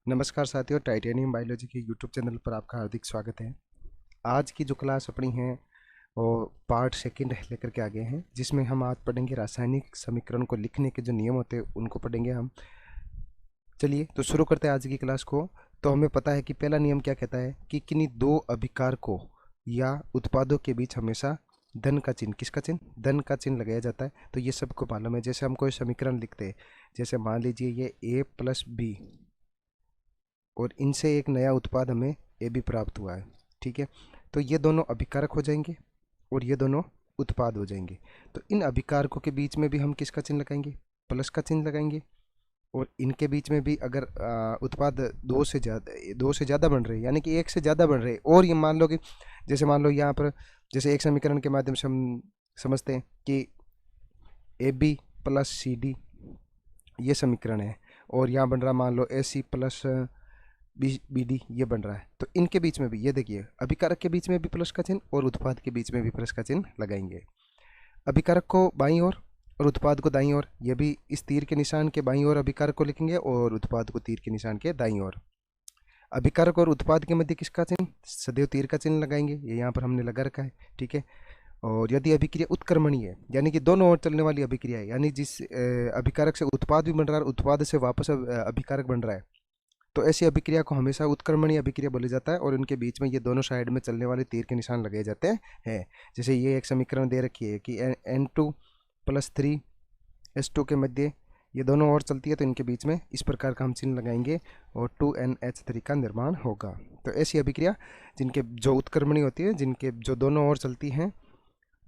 नमस्कार साथियों, titanium biology के यूट्यूब चैनल पर आपका हार्दिक स्वागत है। आज की जो क्लास अपनी है वो पार्ट सेकंड लेकर के आ गए हैं, जिसमें हम आज पढ़ेंगे रासायनिक समीकरण को लिखने के जो नियम होते हैं उनको पढ़ेंगे हम। चलिए तो शुरू करते हैं आज की क्लास को। तो हमें पता है कि पहला नियम क्या कहता है कि किन्हीं दो अभिकारकों या उत्पादों के बीच हमेशा धन का चिन्ह, किसका चिन्ह, धन का चिन्ह लगाया जाता है। तो ये सबको मालूम है। जैसे हम कोई समीकरण लिखते हैं, जैसे मान लीजिए ये a प्लस बी और इनसे एक नया उत्पाद हमें ए बी प्राप्त हुआ है, ठीक है। तो ये दोनों अभिकारक हो जाएंगे और ये दोनों उत्पाद हो जाएंगे। तो इन अभिकारकों के बीच में भी हम किसका चिन्ह लगाएंगे, प्लस का चिन्ह लगाएंगे। और इनके बीच में भी अगर उत्पाद दो से ज़्यादा बन रहे हैं, यानी कि एक से ज़्यादा बन रहे हैं, और ये मान लो कि जैसे मान लो यहाँ पर जैसे एक समीकरण के माध्यम से हम समझते हैं कि A B plus C D ये समीकरण है, और यहाँ बन रहा मान लो A C plus B D ये बन रहा है। तो इनके बीच में भी ये देखिए, अभिकारक के बीच में भी प्लस का चिन्ह और उत्पाद के बीच में भी प्लस का चिन्ह लगाएंगे। अभिकारक को बाईं ओर और उत्पाद को दाईं ओर, ये भी इस तीर के निशान के बाईं ओर अभिकारक को लिखेंगे और उत्पाद को तीर के निशान के दाईं ओर। अभिकारक और उत्पाद के मध्य किसका चिन्ह, सदैव तीर का चिन्ह लगाएंगे, ये यहाँ पर हमने लगा रखा है, ठीक है। और यदि अभिक्रिया उत्क्रमणीय है, यानी कि दोनों ओर चलने वाली अभिक्रिया है, यानी जिस अभिकारक से उत्पाद भी बन रहा है, उत्पाद से वापस अभिकारक बन रहा है, तो ऐसी अभिक्रिया को हमेशा उत्क्रमणीय अभिक्रिया बोला जाता है। और उनके बीच में ये दोनों साइड में चलने वाले तीर के निशान लगाए जाते हैं। जैसे ये एक समीकरण दे रखी है कि N2 प्लस 3H2 के मध्य ये दोनों ओर चलती है, तो इनके बीच में इस प्रकार का हम चिन्ह लगाएंगे और 2NH3 का निर्माण होगा। तो ऐसी अभिक्रिया जिनके जो उत्क्रमणीय होती है, जिनके जो दोनों ओर चलती हैं,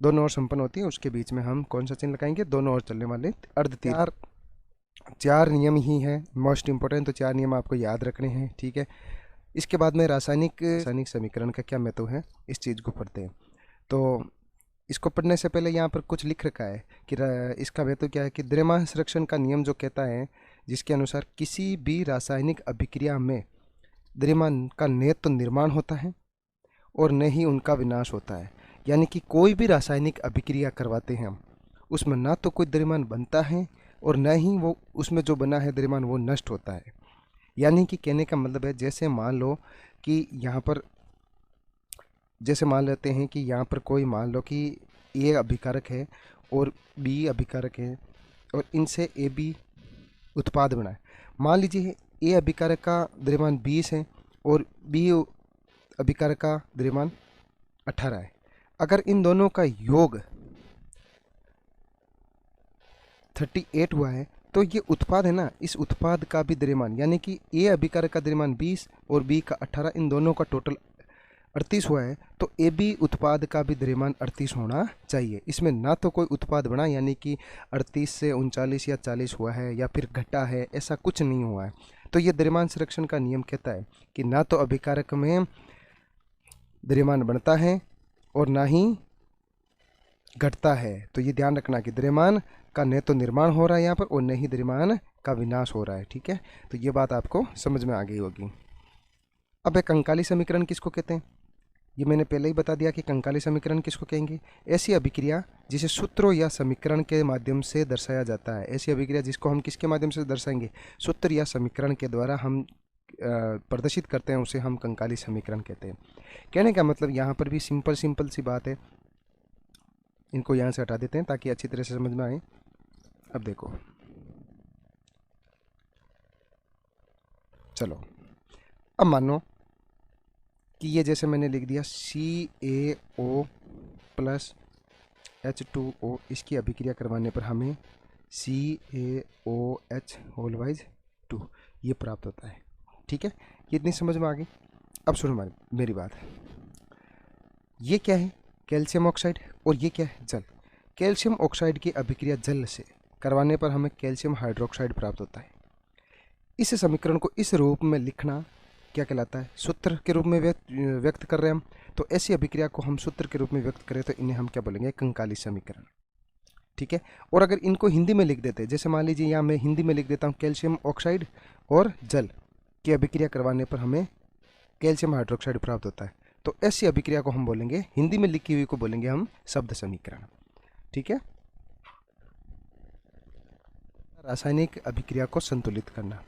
दोनों ओर संपन्न होती है, उसके बीच में हम कौन सा चिन्ह लगाएंगे, दोनों ओर चलने वाले अर्ध तीर। चार नियम ही हैं मोस्ट इंपॉर्टेंट, तो चार नियम आपको याद रखने हैं, ठीक है। इसके बाद में रासायनिक समीकरण का क्या महत्व है, इस चीज़ को पढ़ते हैं। तो इसको पढ़ने से पहले यहाँ पर कुछ लिख रखा है कि इसका महत्व क्या है कि द्रव्यमान संरक्षण का नियम जो कहता है, जिसके अनुसार किसी भी रासायनिक अभिक्रिया में द्रव्यमान का न तो निर्माण होता है और न ही उनका विनाश होता है। यानी कि कोई भी रासायनिक अभिक्रिया करवाते हैं हम, उसमें ना तो कोई द्रव्यमान बनता है और न ही वो उसमें जो बना है द्रव्यमान वो नष्ट होता है। यानी कि कहने का मतलब है, जैसे मान लो कि यहाँ पर, जैसे मान लेते हैं कि यहाँ पर कोई मान लो कि ए अभिकारक है और बी अभिकारक है, और इनसे ए बी उत्पाद बना है। मान लीजिए ए अभिकारक का द्रव्यमान 20 है और बी अभिकारक का द्रव्यमान 18 है। अगर इन दोनों का योग 38 हुआ है, तो ये उत्पाद है ना, इस उत्पाद का भी द्रव्यमान, यानी कि ए अभिकारक का द्रव्यमान 20 और बी का 18, इन दोनों का टोटल 38 हुआ है, तो ए बी उत्पाद का भी द्रव्यमान 38 होना चाहिए। इसमें ना तो कोई उत्पाद बना, यानी कि 38 से 39 या 40 हुआ है या फिर घटा है, ऐसा कुछ नहीं हुआ है। तो ये द्रव्यमान संरक्षण का नियम कहता है कि ना तो अभिकारक में द्रव्यमान बढ़ता है और ना ही घटता है। तो ये ध्यान रखना कि द्रव्यमान का न तो निर्माण हो रहा है यहाँ पर और न ही द्रव्यमान का विनाश हो रहा है, ठीक है। तो ये बात आपको समझ में आ गई होगी। अब एक कंकाली समीकरण किसको कहते हैं, ये मैंने पहले ही बता दिया कि कंकाली समीकरण किसको कहेंगे, ऐसी अभिक्रिया जिसे सूत्रों या समीकरण के माध्यम से दर्शाया जाता है। ऐसी अभिक्रिया जिसको हम किसके माध्यम से दर्शाएंगे, सूत्र या समीकरण के द्वारा हम प्रदर्शित करते हैं, उसे हम कंकाली समीकरण कहते हैं। कहने का मतलब यहाँ पर भी सिंपल सी बात है। इनको यहाँ से हटा देते हैं ताकि अच्छी तरह से समझ में आए। अब देखो, चलो अब मानो कि ये जैसे मैंने लिख दिया CaO प्लस H2O, इसकी अभिक्रिया करवाने पर हमें CaOH होल वाइज 2 ये प्राप्त होता है, ठीक है। ये इतनी समझ में आ गई। अब सुनो मेरी बात, ये क्या है, कैल्शियम ऑक्साइड, और ये क्या है, जल। कैल्शियम ऑक्साइड की अभिक्रिया जल से करवाने पर हमें कैल्शियम हाइड्रोक्साइड प्राप्त होता है। इस समीकरण को इस रूप में लिखना क्या कहलाता है, सूत्र के रूप में व्यक्त कर रहे हैं हम। तो ऐसी अभिक्रिया को हम सूत्र के रूप में व्यक्त करें तो इन्हें हम क्या बोलेंगे, कंकाली समीकरण, ठीक है। और अगर इनको हिंदी में लिख देते हैं, जैसे मान लीजिए यहाँ मैं हिंदी में लिख देता हूँ कैल्शियम ऑक्साइड और जल की अभिक्रिया करवाने पर हमें कैल्शियम हाइड्रोक्साइड प्राप्त होता है, तो ऐसी अभिक्रिया को हम बोलेंगे, हिंदी में लिखी हुई को बोलेंगे हम शब्द समीकरण, ठीक है। रासायनिक अभिक्रिया को संतुलित करना,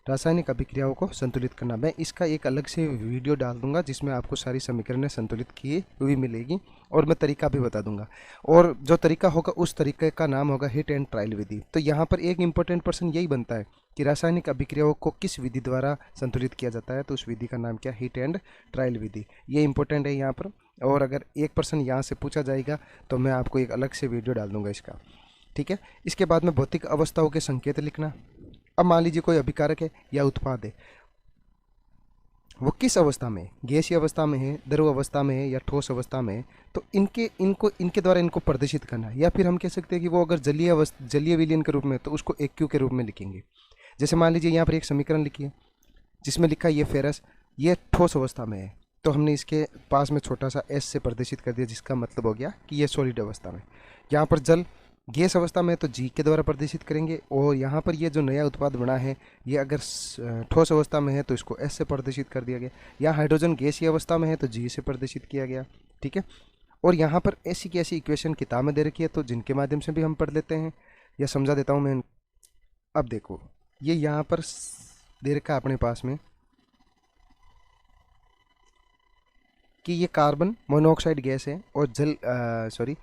रासायनिक अभिक्रियाओं को संतुलित करना। मैं इसका एक अलग से वीडियो डाल दूंगा जिसमें आपको सारी समीकरणें संतुलित की हुई मिलेगी और मैं तरीका भी बता दूंगा, और जो तरीका होगा उस तरीके का नाम होगा हिट एंड ट्रायल विधि। तो यहाँ पर एक इम्पोर्टेंट प्रश्न यही बनता है कि रासायनिक अभिक्रियाओं को किस विधि द्वारा संतुलित किया जाता है, तो उस विधि का नाम क्या, हिट एंड ट्रायल विधि। ये इंपॉर्टेंट है यहाँ पर, और अगर एक प्रश्न यहाँ से पूछा जाएगा तो मैं आपको एक अलग से वीडियो डाल दूंगा इसका, ठीक है। इसके बाद में भौतिक अवस्थाओं के संकेत लिखना। अब मान लीजिए कोई अभिकारक है या उत्पाद है, वो किस अवस्था में, गैसीय अवस्था में है, द्रव अवस्था में है या ठोस अवस्था में है, तो इनके द्वारा इनको प्रदर्शित करना है। या फिर हम कह सकते हैं कि वो अगर जलीय विलयन के रूप में तो उसको एक्यू के रूप में लिखेंगे। जैसे मान लीजिए यहाँ पर एक समीकरण लिखी है जिसमें लिखा है ये फेरस, ये ठोस अवस्था में है, तो हमने इसके पास में छोटा सा एस से प्रदर्शित कर दिया, जिसका मतलब हो गया कि ये सॉलिड अवस्था में। यहाँ पर जल गैस अवस्था में तो जी के द्वारा प्रदर्शित करेंगे, और यहाँ पर ये जो नया उत्पाद बना है ये अगर ठोस अवस्था में है तो इसको एस से प्रदर्शित कर दिया गया। यहाँ हाइड्रोजन गैसीय अवस्था में है तो जी से प्रदर्शित किया गया, ठीक है। और यहाँ पर ऐसी की ऐसी इक्वेशन किताब में दे रखी है, तो जिनके माध्यम से भी हम पढ़ लेते हैं या समझा देता हूँ मैं। अब देखो ये यहाँ पर दे रखा है अपने पास में कि ये कार्बन मोनोऑक्साइड गैस है और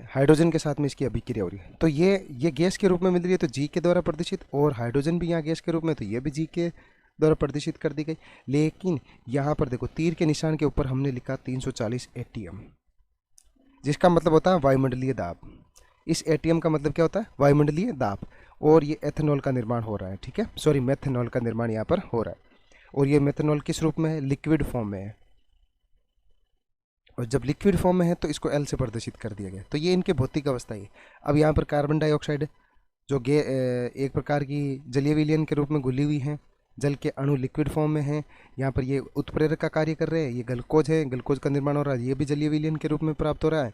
हाइड्रोजन के साथ में इसकी अभिक्रिया हो रही है, तो ये गैस के रूप में मिल रही है तो जी के द्वारा प्रदर्शित, और हाइड्रोजन भी यहाँ गैस के रूप में तो ये भी जी के द्वारा प्रदर्शित कर दी गई। लेकिन यहाँ पर देखो तीर के निशान के ऊपर हमने लिखा 340 एटीएम, जिसका मतलब होता है वायुमंडलीय दाब। इस एटीएम का मतलब क्या होता है, वायुमंडलीय दाब, और ये एथेनॉल का निर्माण हो रहा है, ठीक है, सॉरी मेथेनॉल का निर्माण यहाँ पर हो रहा है। और ये मेथेनॉल किस रूप में है, लिक्विड फॉर्म में है, और जब लिक्विड फॉर्म में है तो इसको एल से प्रदर्शित कर दिया गया। तो ये इनके भौतिक अवस्था है। अब यहाँ पर कार्बन डाइऑक्साइड जो एक प्रकार की जलीय विलयन के रूप में घुली हुई है, जल के अणु लिक्विड फॉर्म में है, यहाँ पर ये उत्प्रेरक का कार्य कर रहे हैं, ये ग्लूकोज है, ग्लूकोज का निर्माण हो रहा है, ये भी जलीय विलयन के रूप में प्राप्त हो रहा है।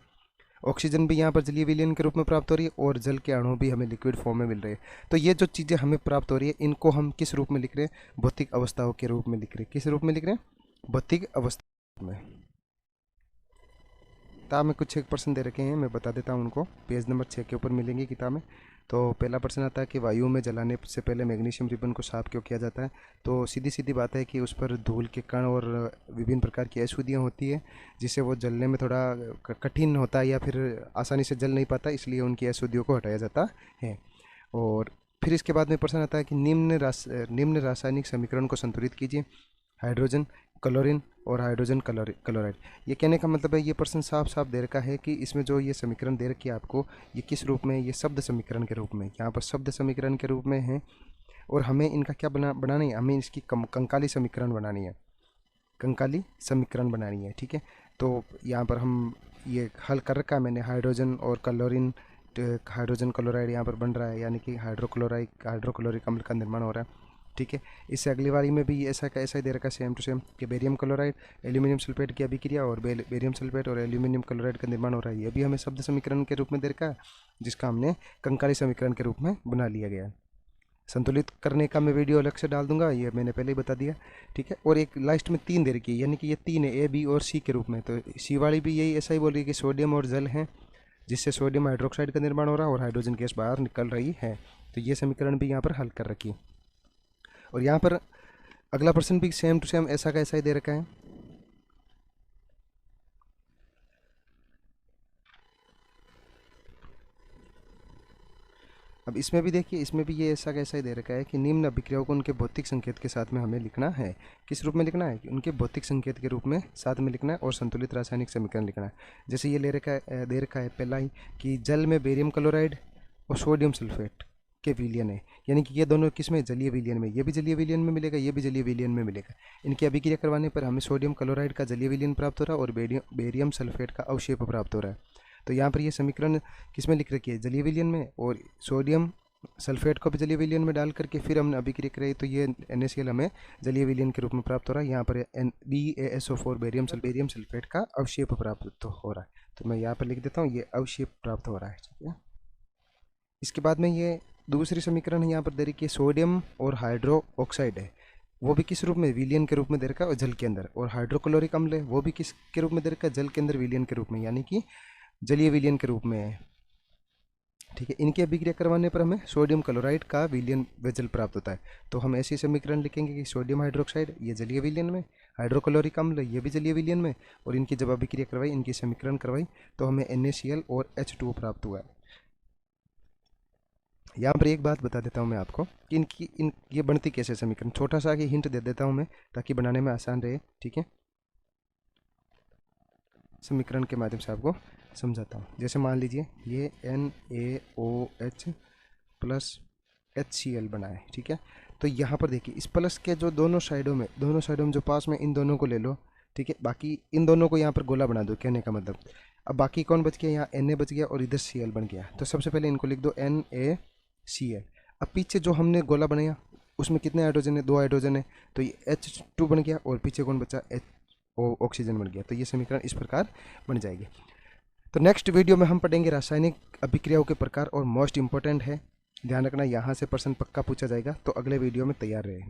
ऑक्सीजन भी यहाँ पर जलीय विलयन के रूप में प्राप्त हो रही है, और जल के अणु भी हमें लिक्विड फॉर्म में मिल रहे हैं। तो ये जो चीज़ें हमें प्राप्त हो रही है इनको हम किस रूप में लिख रहे हैं, भौतिक अवस्थाओं के रूप में लिख रहे हैं। किस रूप में लिख रहे हैं, भौतिक अवस्था में। किताब में कुछ एक प्रश्न दे रखे हैं, मैं बता देता हूँ उनको, पेज नंबर 6 के ऊपर मिलेंगे किताब में। तो पहला प्रश्न आता है कि वायु में जलाने से पहले मैग्नीशियम रिबन को साफ क्यों किया जाता है। तो सीधी सीधी बात है कि उस पर धूल के कण और विभिन्न प्रकार की अशुद्धियाँ होती है, जिससे वो जलने में थोड़ा कठिन होता है या फिर आसानी से जल नहीं पाता, इसलिए उनकी अशुद्धियों को हटाया जाता है। और फिर इसके बाद में प्रश्न आता है कि निम्न रासायनिक समीकरण को संतुलित कीजिए। हाइड्रोजन क्लोरीन और हाइड्रोजन क्लोराइड। ये कहने का मतलब है, ये प्रश्न साफ साफ दे रखा है कि इसमें जो ये समीकरण दे रखी है आपको, ये किस रूप में, ये शब्द समीकरण के रूप में, यहाँ पर शब्द समीकरण के रूप में है। और हमें इनका क्या बनानी है, हमें इसकी कंकाली समीकरण बनानी है, कंकाली समीकरण बनानी है, ठीक है। तो यहाँ पर हम ये हल कर रखा है मैंने, हाइड्रोजन और क्लोरीन, हाइड्रोजन क्लोराइड यहाँ पर बन रहा है, यानी कि हाइड्रोक्लोरिक अम्ल का निर्माण हो रहा है, ठीक है। इससे अगली बारी में भी ऐसा का ऐसा ही दे रखा है, सेम टू सेम, कि बेरियम क्लोराइड एल्यूमिनियम सल्फेट की अभिक्रिया और बेरियम सल्फेट और एल्यूमिनियम क्लोराइड का निर्माण हो रहा है। ये भी हमें शब्द समीकरण के रूप में दे रखा है, जिसका हमने कंकाली समीकरण के रूप में बना लिया गया है। संतुलित करने का मैं वीडियो अलग से डाल दूंगा, ये मैंने पहले ही बता दिया, ठीक है। और एक लास्ट में 3 दे रखी है, यानी कि ये 3 है, ए बी और सी के रूप में। तो सी वाली भी यही ऐसा ही बोल रही है कि सोडियम और जल हैं, जिससे सोडियम हाइड्रोक्साइड का निर्माण हो रहा है और हाइड्रोजन गैस बाहर निकल रही है। तो ये समीकरण भी यहाँ पर हल कर रखी है। और यहाँ पर अगला प्रश्न भी सेम टू सेम ऐसा का ऐसा ही दे रखा है। अब इसमें भी देखिए, इसमें भी ये ऐसा कैसा ही दे रखा है कि निम्न अभिक्रियाओं को उनके भौतिक संकेत के साथ में हमें लिखना है। किस रूप में लिखना है, उनके भौतिक संकेत के रूप में साथ में लिखना है, और संतुलित रासायनिक समीकरण लिखना है। जैसे ये दे रखा है पहला ही कि जल में बेरियम क्लोराइड और सोडियम सल्फेट के विलयन है, यानी कि ये दोनों किस में, जलीय विलयन में। ये भी जलीय विलयन में मिलेगा, ये भी जलीय विलयन में मिलेगा। इनकी अभिक्रिया करवाने पर हमें सोडियम क्लोराइड का जलीय विलयन प्राप्त हो रहा है और बेरियम सल्फेट का अवक्षेप प्राप्त हो रहा है। तो यहाँ पर ये समीकरण किस में लिख रखी है, जलीय विलयन में, और सोडियम सल्फेट को भी जलीय विलयन में डाल करके फिर हमने अभिक्रिया कराई, तो ये NaCl हमें जलीय विलयन के रूप में प्राप्त हो रहा है। यहाँ पर BaSO4 बेरियम सल्फेट का अवक्षेप प्राप्त हो रहा है। तो मैं यहाँ पर लिख देता हूँ, ये अवक्षेप प्राप्त हो रहा है, ठीक है। इसके बाद में ये दूसरी समीकरण है यहाँ पर दे रखी है, सोडियम और हाइड्रो ऑक्साइड है, वो भी किस रूप में, विलयन के रूप में दे रखा है और जल के अंदर। और हाइड्रोक्लोरिक अम्ल है, वो भी किस के रूप में दे रखा है, जल के अंदर विलयन के रूप में, यानी कि जलीय विलयन के रूप में है, ठीक है। इनकी अभिक्रिया करवाने पर हमें सोडियम क्लोराइड का विलयन वेजल प्राप्त होता है। तो हम ऐसे समीकरण लिखेंगे कि सोडियम हाइड्रोक्साइड ये जलीय विलयन में, हाइड्रोक्लोरिक अम्ल ये भी जलीय विलयन में, और इनकी जब अभिक्रिया करवाई, इनकी समीकरण करवाई, तो हमें NaCl और H2O प्राप्त हुआ है। यहाँ पर एक बात बता देता हूँ मैं आपको कि ये बनती कैसे समीकरण, छोटा सा कि हिंट दे देता हूँ मैं ताकि बनाने में आसान रहे। ठीक है, समीकरण के माध्यम से आपको समझाता हूँ। जैसे मान लीजिए ये NaOH प्लस HCl बना है। ठीक है, तो यहाँ पर देखिए इस प्लस के जो दोनों साइडों में जो पास में, इन दोनों को ले लो। ठीक है, बाकी इन दोनों को यहाँ पर गोला बना दो, कहने का मतलब। अब बाकी कौन बच गया, यहाँ Na बच गया और इधर Cl बन गया। तो सबसे पहले इनको लिख दो NaCl। अब पीछे जो हमने गोला बनाया उसमें कितने हाइड्रोजन है, 2 हाइड्रोजन है, तो ये H2 बन गया और पीछे कौन बचा, ऑक्सीजन बन गया। तो ये समीकरण इस प्रकार बन जाएगी। तो नेक्स्ट वीडियो में हम पढ़ेंगे रासायनिक अभिक्रियाओं के प्रकार, और मोस्ट इंपॉर्टेंट है, ध्यान रखना यहाँ से प्रश्न पक्का पूछा जाएगा। तो अगले वीडियो में तैयार रहे।